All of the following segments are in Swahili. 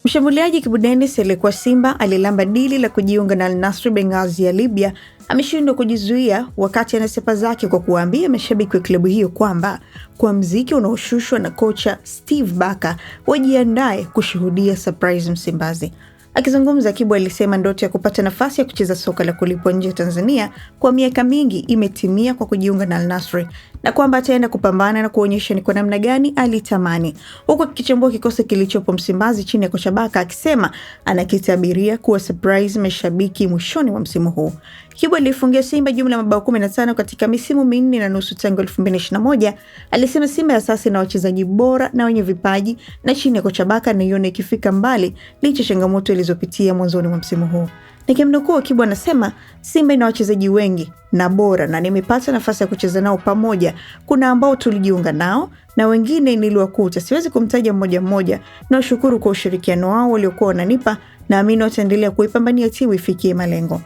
Mshambuliaji Kibu Denis aliyekuwa Simba alilamba dili la kujiunga na Al Nassr Benghazi ya Libya ameshindwa kujizuia wakati anasepa zake kwa kuwaambia mashabiki wa klabu hiyo kwamba kwa mziki unaoshushwa na kocha Steve Barker wajiandae kushuhudia surprise Msimbazi. Akizungumza, Kibu alisema ndoto ya kupata nafasi ya kucheza soka la kulipwa nje ya Tanzania kwa miaka mingi imetimia kwa kujiunga na Al Nassr na kwamba ataenda kupambana na kuonyesha ni kwa namna gani alitamani, huku akikichambua kikosi kilichopo Msimbazi chini ya kocha Barker akisema anakitabiria kuwa surprise mashabiki mwishoni mwa msimu huu. Kibu alifungia Simba jumla ya mabao 15 katika misimu minne na nusu tangu 2021. Alisema Simba ya sasa ina wachezaji bora na wenye vipaji na chini ya kocha Barker anaiona ikifika mbali licha changamoto ilizopitia mwanzoni mwa msimu huu. Nikimnukuu, Kibu anasema Simba ina wachezaji wengi na bora na nimepata nafasi ya kucheza nao pamoja. Kuna ambao tulijiunga nao na wengine niliwakuta, siwezi kumtaja mmoja mmoja. Nawashukuru kwa ushirikiano wao waliokuwa wananipa, naamini wataendelea kuipambania timu ifikie malengo.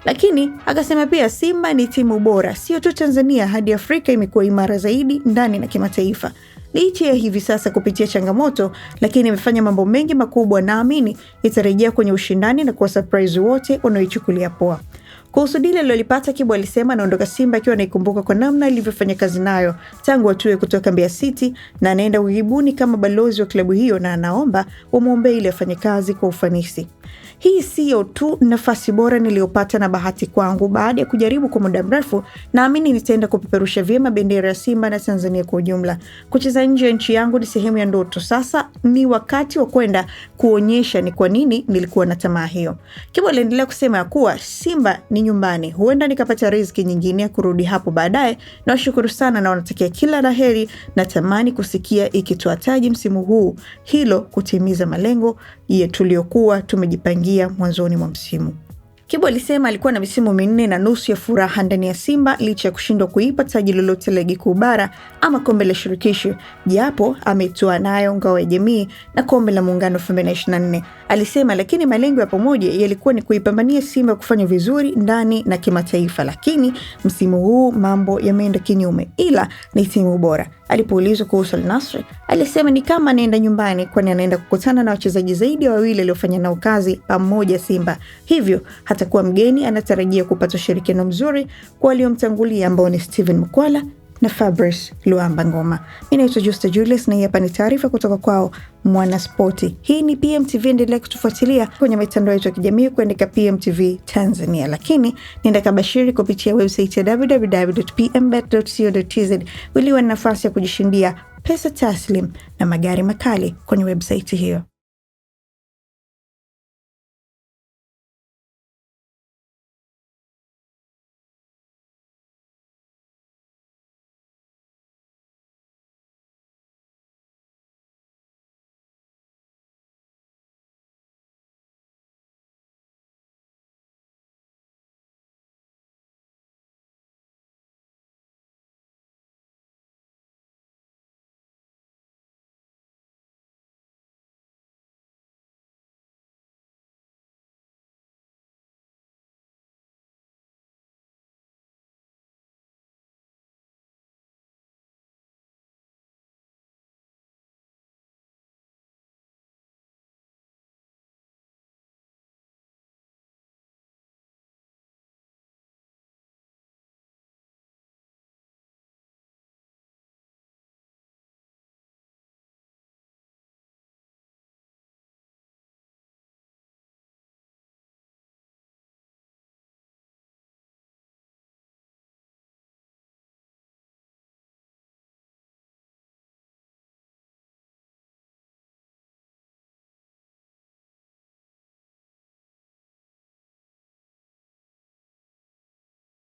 Lakini akasema pia Simba ni timu bora, sio tu Tanzania, hadi Afrika imekuwa imara zaidi ndani na kimataifa. Licha ya hivi sasa kupitia changamoto, lakini imefanya mambo mengi makubwa, naamini itarejea kwenye ushindani na kuwa surprise wote wanaoichukulia poa. Kuhusu dili alilopata, Kibu alisema anaondoka Simba akiwa anaikumbuka kwa namna alivyofanya kazi nayo tangu atue kutoka Mbeya City na anaenda ughaibuni kama balozi wa klabu hiyo na anaomba umuombe ili afanye kazi kwa ufanisi. Hii sio tu nafasi bora niliyopata na bahati kwangu, baada ya kujaribu kwa muda mrefu, naamini nitaenda kupeperusha vyema bendera ya Simba na Tanzania kwa ujumla. Kucheza nje ya nchi yangu ni sehemu ya ndoto. Sasa ni wakati wa kwenda kuonyesha ni kwa nini nilikuwa na tamaa hiyo. Kibu aliendelea kusema kuwa Simba ni nyumbani, huenda nikapata riziki nyingine ya kurudi hapo baadaye. Nawashukuru sana na wanatakia kila laheri, na tamani kusikia ikitoa taji msimu huu, hilo kutimiza malengo yetu tuliyokuwa tumejipangia mwanzoni mwa msimu. Kibu alisema alikuwa na misimu minne na nusu ya furaha ndani ya Simba licha ya kushindwa kuipa taji lolote la ligi kuu bara ama kombe la shirikisho, japo ametoa nayo ngao ya jamii na kombe la muungano 2024. Alisema lakini malengo ya pamoja yalikuwa ni kuipambania Simba kufanya vizuri ndani na kimataifa, lakini msimu huu mambo yameenda kinyume, ila ni timu bora. Alipoulizwa kuhusu Al Nassr, alisema ni kama anaenda nyumbani, kwani anaenda kukutana na wachezaji zaidi ya wawili waliofanya nao kazi pamoja Simba. Hivyo hatakuwa mgeni, anatarajia kupata ushirikiano mzuri kwa waliomtangulia ambao ni Steven Mukwala na Fabrice Luamba Ngoma. Mimi naitwa Justa Julius na hii hapa ni taarifa kutoka kwao Mwanaspoti. Hii ni PMTV, endelea kutufuatilia kwenye mitandao yetu ya kijamii kuandika PMTV Tanzania, lakini nenda kabashiri kupitia website ya www.pmbet.co.tz ili uwe na nafasi ya kujishindia pesa taslim na magari makali kwenye website hiyo.